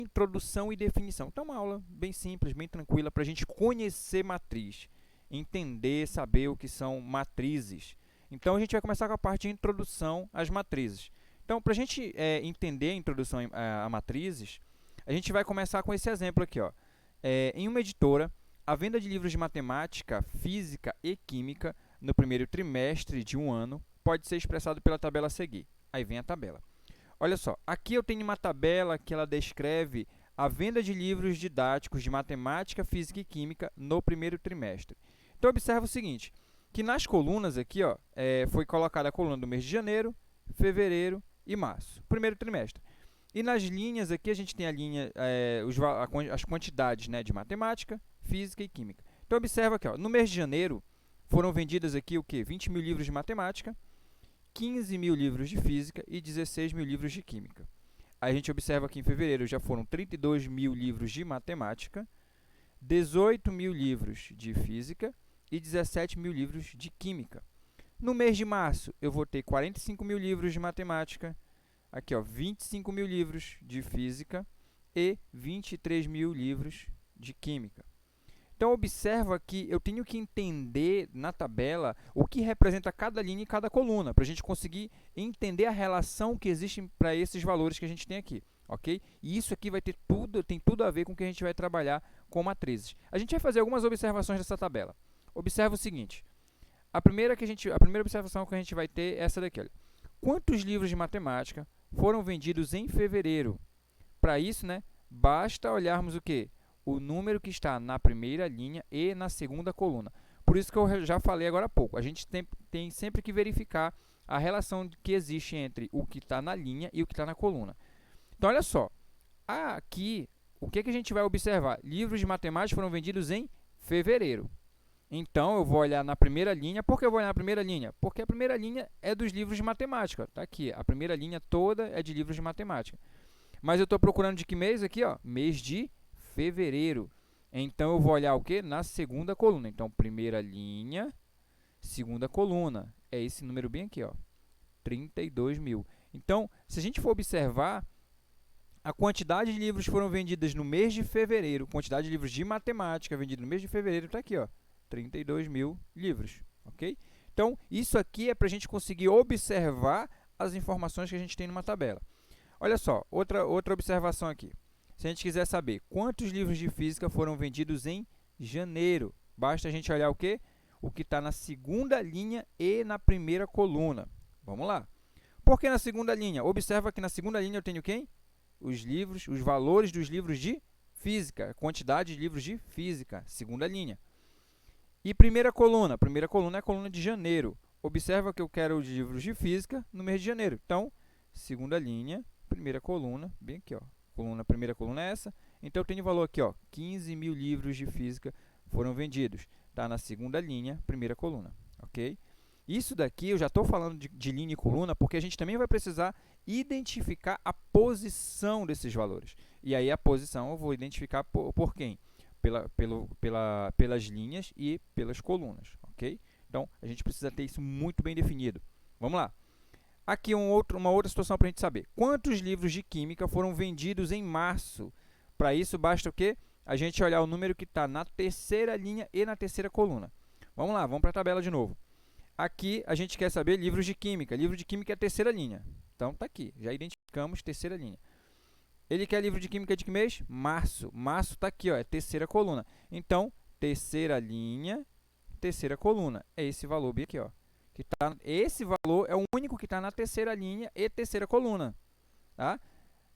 introdução e definição. Então, uma aula bem simples, bem tranquila, para a gente conhecer matriz, entender, saber o que são matrizes. Então, a gente vai começar com a parte de introdução às matrizes. Então, para a gente entender a introdução a matrizes, a gente vai começar com esse exemplo aqui. Ó. Em uma editora, a venda de livros de matemática, física e química no primeiro trimestre de um ano pode ser expressado pela tabela a seguir. Aí vem a tabela. Olha só, aqui eu tenho uma tabela que ela descreve a venda de livros didáticos de matemática, física e química no primeiro trimestre. Então, observa o seguinte, que nas colunas aqui, ó, foi colocada a coluna do mês de janeiro, fevereiro e março, primeiro trimestre. E nas linhas aqui, a gente tem a linha, as quantidades, né, de matemática, física e química. Então, observa aqui, ó, no mês de janeiro, foram vendidas aqui o quê? 20 mil livros de matemática, 15 mil livros de física e 16 mil livros de química. Aí a gente observa que em fevereiro já foram 32 mil livros de matemática, 18 mil livros de física e 17 mil livros de química. No mês de março, eu vou ter 45 mil livros de matemática, aqui, ó, 25 mil livros de física e 23 mil livros de química. Então, observa que eu tenho que entender na tabela o que representa cada linha e cada coluna, para a gente conseguir entender a relação que existe para esses valores que a gente tem aqui, ok? E isso aqui tem tudo a ver com o que a gente vai trabalhar com matrizes. A gente vai fazer algumas observações dessa tabela. Observa o seguinte, a primeira observação que a gente vai ter é essa daqui. Olha. Quantos livros de matemática foram vendidos em fevereiro? Para isso, né, basta olharmos o quê? O número que está na primeira linha e na segunda coluna. Por isso que eu já falei agora há pouco. A gente tem sempre que verificar a relação que existe entre o que está na linha e o que está na coluna. Então, olha só. Aqui, o que a gente vai observar? Livros de matemática foram vendidos em fevereiro. Então, eu vou olhar na primeira linha. Por que eu vou olhar na primeira linha? Porque a primeira linha é dos livros de matemática. Está aqui. A primeira linha toda é de livros de matemática. Mas eu estou procurando de que mês aqui? Ó, mês de fevereiro. Então, eu vou olhar o que? Na segunda coluna. Então, primeira linha, segunda coluna. É esse número bem aqui, ó, 32 mil. Então, se a gente for observar, a quantidade de livros foram vendidos no mês de fevereiro, quantidade de livros de matemática vendidos no mês de fevereiro, está aqui, ó, 32 mil livros, ok? Então, isso aqui é para a gente conseguir observar as informações que a gente tem numa tabela. Olha só, outra observação aqui. Se a gente quiser saber quantos livros de física foram vendidos em janeiro, basta a gente olhar o quê? O que está na segunda linha e na primeira coluna. Vamos lá. Por que na segunda linha? Observa que na segunda linha eu tenho quem? Os valores dos livros de física, a quantidade de livros de física, segunda linha. E primeira coluna? Primeira coluna é a coluna de janeiro. Observa que eu quero os livros de física no mês de janeiro. Então, segunda linha, primeira coluna, bem aqui, ó. Primeira coluna é essa. Então, eu tenho o valor aqui, ó, 15 mil livros de física foram vendidos. Está na segunda linha, primeira coluna, ok? Isso daqui eu já estou falando de linha e coluna porque a gente também vai precisar identificar a posição desses valores. E aí, a posição eu vou identificar por quem? Pelas linhas e pelas colunas, ok? Então, a gente precisa ter isso muito bem definido. Vamos lá. Aqui uma outra situação para a gente saber. Quantos livros de química foram vendidos em março? Para isso, basta o quê? A gente olhar o número que está na terceira linha e na terceira coluna. Vamos lá, vamos para a tabela de novo. Aqui, a gente quer saber livros de química. Livro de química é a terceira linha. Então, está aqui. Já identificamos terceira linha. Ele quer livro de química de que mês? Março. Março está aqui, ó, é terceira coluna. Então, terceira linha, terceira coluna. É esse valor bem aqui, ó. Esse valor é o único que está na terceira linha e terceira coluna. Tá?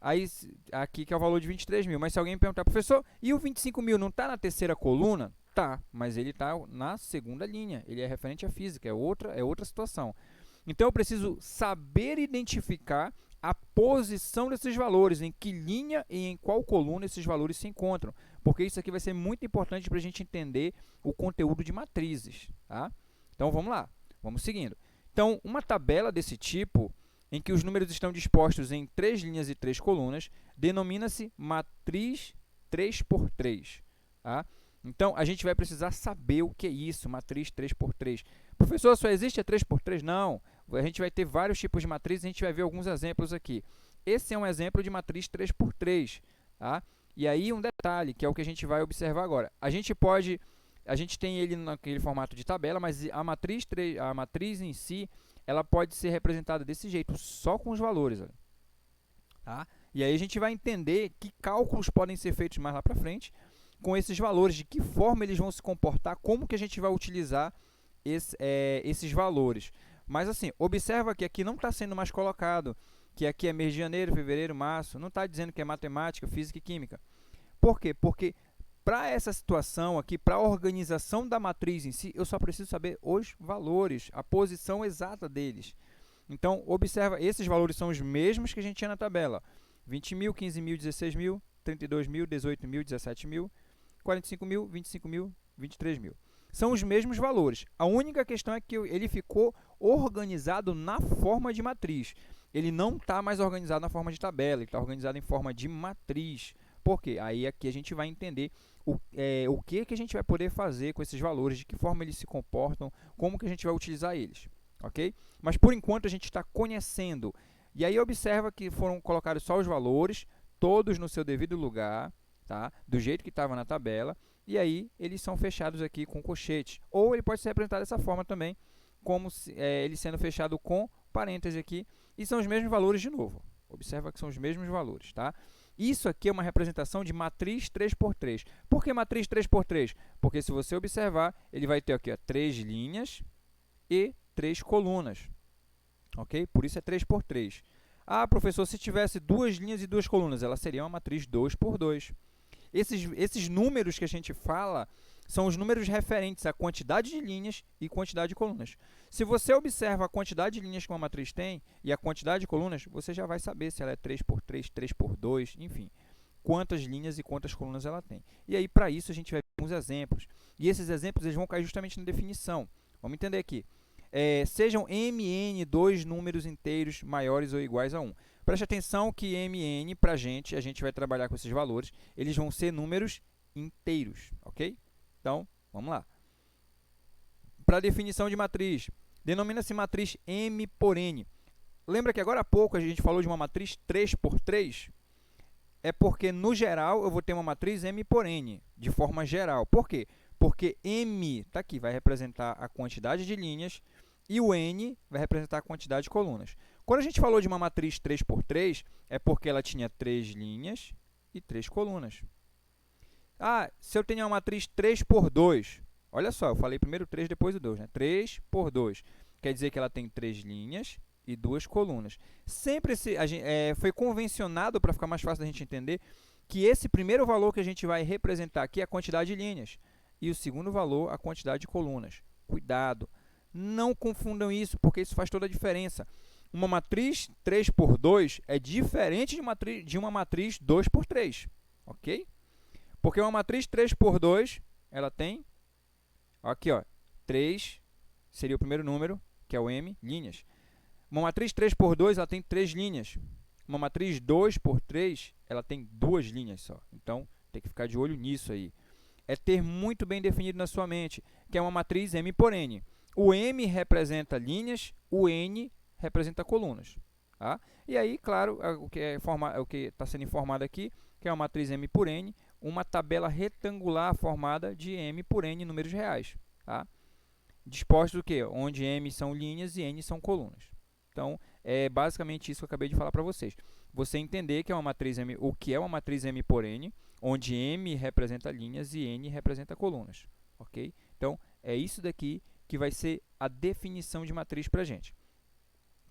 Aí, aqui que é o valor de 23 mil. Mas se alguém me perguntar, professor, e o 25 mil não está na terceira coluna? Tá, mas ele está na segunda linha. Ele é referente à física, é outra situação. Então, eu preciso saber identificar a posição desses valores, em que linha e em qual coluna esses valores se encontram. Porque isso aqui vai ser muito importante para a gente entender o conteúdo de matrizes. Tá? Então, vamos lá. Vamos seguindo. Então, uma tabela desse tipo, em que os números estão dispostos em 3 linhas e 3 colunas, denomina-se matriz 3 por 3. Tá? Então, a gente vai precisar saber o que é isso, matriz 3 por 3. Professor, só existe a 3 por 3? Não. A gente vai ter vários tipos de matrizes, a gente vai ver alguns exemplos aqui. Esse é um exemplo de matriz 3 por 3. Tá? E aí um detalhe, que é o que a gente vai observar agora. A gente tem ele naquele formato de tabela, mas a matriz em si, ela pode ser representada desse jeito, só com os valores. Olha. Tá? E aí a gente vai entender que cálculos podem ser feitos mais lá para frente com esses valores, de que forma eles vão se comportar, como que a gente vai utilizar esses valores. Mas assim, observa que aqui não está sendo mais colocado, que aqui é mês de janeiro, fevereiro, março, não está dizendo que é matemática, física e química. Por quê? Porque para essa situação aqui, para a organização da matriz em si, eu só preciso saber os valores, a posição exata deles. Então, observa, esses valores são os mesmos que a gente tinha na tabela. 20 mil, 15 mil, 16 mil, 32 mil, 18 mil, 17 mil, 45 mil, 25 mil, 23 mil. São os mesmos valores. A única questão é que ele ficou organizado na forma de matriz. Ele não está mais organizado na forma de tabela, ele está organizado em forma de matriz. Por quê? Aí aqui a gente vai entender o que a gente vai poder fazer com esses valores, de que forma eles se comportam, como que a gente vai utilizar eles. Ok? Mas por enquanto a gente está conhecendo. E aí observa que foram colocados só os valores, todos no seu devido lugar, tá? Do jeito que estava na tabela, e aí eles são fechados aqui com colchete. Ou ele pode ser representado dessa forma também, como ele sendo fechado com parênteses aqui, e são os mesmos valores de novo. Observa que são os mesmos valores, tá? Isso aqui é uma representação de matriz 3x3. Por que matriz 3x3? Porque se você observar, ele vai ter aqui ó, 3 linhas e 3 colunas. Ok? Por isso é 3x3. Ah, professor, se tivesse 2 linhas e 2 colunas, ela seria uma matriz 2x2. Esses números que a gente fala são os números referentes à quantidade de linhas e quantidade de colunas. Se você observa a quantidade de linhas que uma matriz tem e a quantidade de colunas, você já vai saber se ela é 3x3, 3x2, enfim, quantas linhas e quantas colunas ela tem. E aí, para isso, a gente vai ver alguns exemplos. E esses exemplos eles vão cair justamente na definição. Vamos entender aqui. Sejam mn dois números inteiros maiores ou iguais a 1. Preste atenção que mn, para a gente vai trabalhar com esses valores, eles vão ser números inteiros, ok? Então, vamos lá. Para a definição de matriz, denomina-se matriz M por N. Lembra que agora há pouco a gente falou de uma matriz 3x3? É porque, no geral, eu vou ter uma matriz M por N, de forma geral. Por quê? Porque M, está aqui, vai representar a quantidade de linhas e o N vai representar a quantidade de colunas. Quando a gente falou de uma matriz 3x3, é porque ela tinha 3 linhas e 3 colunas. Ah, se eu tenho uma matriz 3x2, olha só, eu falei primeiro 3, depois o 2, né? 3x2, quer dizer que ela tem 3 linhas e 2 colunas. Sempre foi convencionado, para ficar mais fácil da gente entender, que esse primeiro valor que a gente vai representar aqui é a quantidade de linhas e o segundo valor a quantidade de colunas. Cuidado, não confundam isso, porque isso faz toda a diferença. Uma matriz 3x2 é diferente de uma matriz 2x3, ok? Porque uma matriz 3x2, ela tem, aqui, ó, 3 seria o primeiro número, que é o M, linhas. Uma matriz 3x2, ela tem 3 linhas. Uma matriz 2x3, ela tem 2 linhas só. Então, tem que ficar de olho nisso aí. É ter muito bem definido na sua mente, que é uma matriz M por N. O M representa linhas, o N representa colunas. Tá? E aí, claro, o que está sendo informado aqui, que é uma matriz M por N, uma tabela retangular formada de M por N números reais. Tá? Dispostos do quê? Onde M são linhas e N são colunas. Então, é basicamente isso que eu acabei de falar para vocês. Você entender que é uma matriz M, o que é uma matriz M por N, onde M representa linhas e N representa colunas. Ok? Então, é isso daqui que vai ser a definição de matriz para a gente.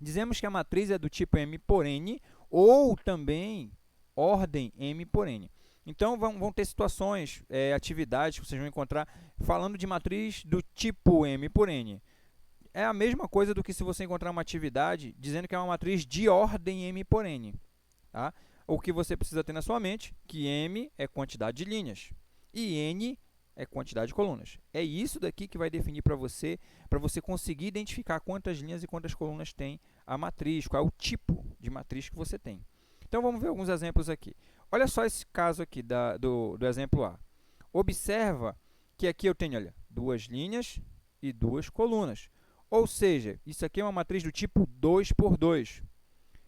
Dizemos que a matriz é do tipo M por N ou também ordem M por N. Então, vão ter situações, atividades que vocês vão encontrar falando de matriz do tipo M por N. É a mesma coisa do que se você encontrar uma atividade dizendo que é uma matriz de ordem M por N. Tá? O que você precisa ter na sua mente, que M é quantidade de linhas e N é quantidade de colunas. É isso daqui que vai definir para você conseguir identificar quantas linhas e quantas colunas tem a matriz, qual é o tipo de matriz que você tem. Então, vamos ver alguns exemplos aqui. Olha só esse caso aqui do exemplo A. Observa que aqui eu tenho, olha, 2 linhas e 2 colunas. Ou seja, isso aqui é uma matriz do tipo 2x2.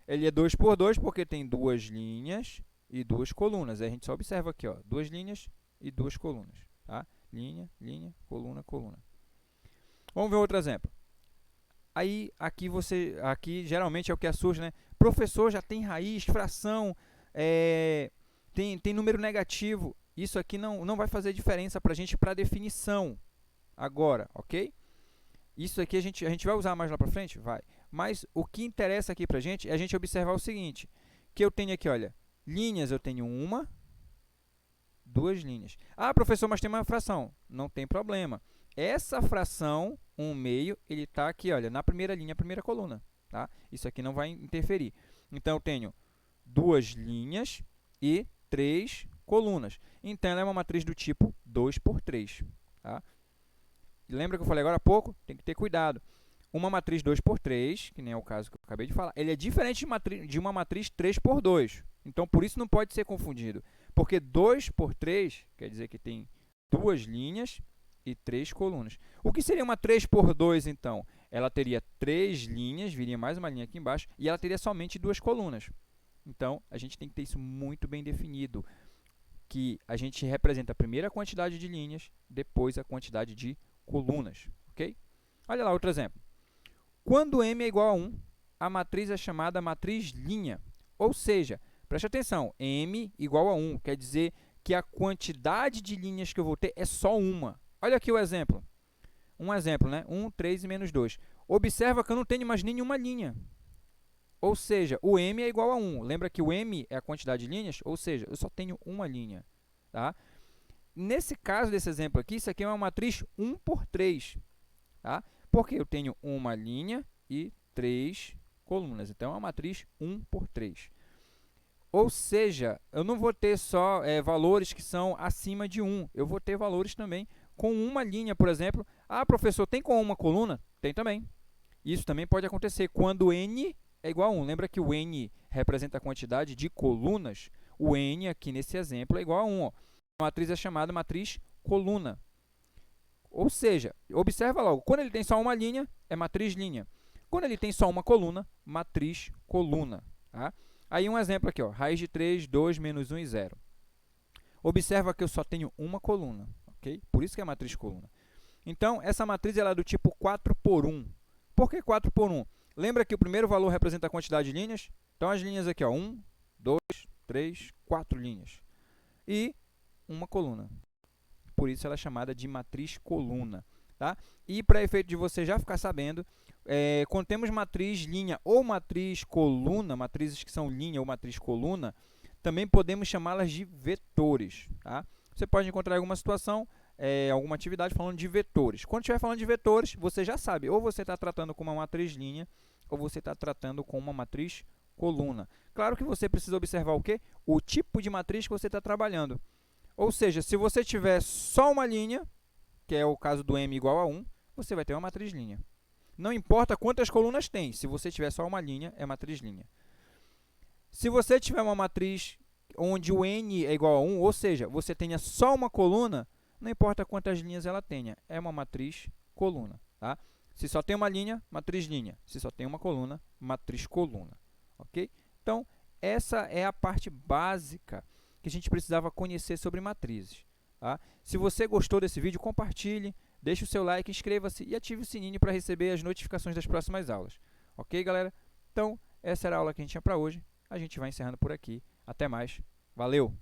Ele é 2x2 porque tem 2 linhas e 2 colunas. Aí a gente só observa aqui, ó, 2 linhas e 2 colunas. Tá? Linha, linha, coluna, coluna. Vamos ver outro exemplo. Aí, aqui geralmente é o que surge, né? Professor, já tem raiz, fração, tem número negativo. Isso aqui não vai fazer diferença para a gente para definição agora, ok? Isso aqui a gente vai usar mais lá para frente? Vai. Mas o que interessa aqui para a gente é a gente observar o seguinte, que eu tenho aqui, olha, linhas eu tenho 1, 2 linhas. Ah, professor, mas tem uma fração. Não tem problema. Essa fração, 1/2, ele está aqui, olha, na primeira linha, primeira coluna. Tá? Isso aqui não vai interferir. Então, eu tenho 2 linhas e 3 colunas. Então, ela é uma matriz do tipo 2 por 3. Tá? Lembra que eu falei agora há pouco? Tem que ter cuidado. Uma matriz 2 por 3, que nem é o caso que eu acabei de falar, ele é diferente de uma matriz 3 por 2. Então, por isso não pode ser confundido. Porque 2 por 3 quer dizer que tem 2 linhas e 3 colunas. O que seria uma 3 por 2, então? Ela teria 3 linhas, viria mais uma linha aqui embaixo, e ela teria somente 2 colunas. Então, a gente tem que ter isso muito bem definido, que a gente representa primeiro a quantidade de linhas, depois a quantidade de colunas. Ok? Olha lá outro exemplo. Quando m é igual a 1, a matriz é chamada matriz linha. Ou seja, preste atenção, m igual a 1, quer dizer que a quantidade de linhas que eu vou ter é só uma. Olha aqui o exemplo. Um exemplo, né? 1, 3 e menos 2. Observa que eu não tenho mais nenhuma linha. Ou seja, o m é igual a 1. Lembra que o m é a quantidade de linhas? Ou seja, eu só tenho uma linha. Tá? Nesse caso desse exemplo aqui, isso aqui é uma matriz 1 por 3. Tá? Porque eu tenho uma linha e 3 colunas. Então, é uma matriz 1 por 3. Ou seja, eu não vou ter só valores que são acima de 1. Eu vou ter valores também com uma linha, por exemplo. Ah, professor, tem com uma coluna? Tem também. Isso também pode acontecer quando n é igual a 1. Lembra que o n representa a quantidade de colunas? O n aqui nesse exemplo é igual a 1. Ó. A matriz é chamada matriz coluna. Ou seja, observa logo, quando ele tem só uma linha, é matriz linha. Quando ele tem só uma coluna, matriz coluna. Tá? Aí um exemplo aqui, ó, raiz de 3, 2, menos 1 e 0. Observa que eu só tenho uma coluna, ok? Por isso que é matriz coluna. Então, essa matriz ela é do tipo 4 por 1. Por que 4 por 1? Lembra que o primeiro valor representa a quantidade de linhas? Então, as linhas aqui, ó, 1, 2, 3, 4 linhas. E uma coluna. Por isso ela é chamada de matriz coluna. Tá? E para efeito de você já ficar sabendo, quando temos matriz linha ou matriz coluna, matrizes que são linha ou matriz coluna, também podemos chamá-las de vetores. Tá? Você pode encontrar alguma situação, alguma atividade falando de vetores. Quando estiver falando de vetores, você já sabe, ou você está tratando com uma matriz linha, ou você está tratando com uma matriz coluna. Claro que você precisa observar o quê? O tipo de matriz que você está trabalhando. Ou seja, se você tiver só uma linha, que é o caso do m igual a 1, você vai ter uma matriz linha. Não importa quantas colunas tem, se você tiver só uma linha, é matriz linha. Se você tiver uma matriz onde o n é igual a 1, ou seja, você tenha só uma coluna, não importa quantas linhas ela tenha, é uma matriz coluna. Tá? Se só tem uma linha, matriz linha. Se só tem uma coluna, matriz coluna. Ok? Então, essa é a parte básica que a gente precisava conhecer sobre matrizes. Tá? Se você gostou desse vídeo, compartilhe, deixe o seu like, inscreva-se e ative o sininho para receber as notificações das próximas aulas. Ok, galera? Então, essa era a aula que a gente tinha para hoje. A gente vai encerrando por aqui. Até mais. Valeu!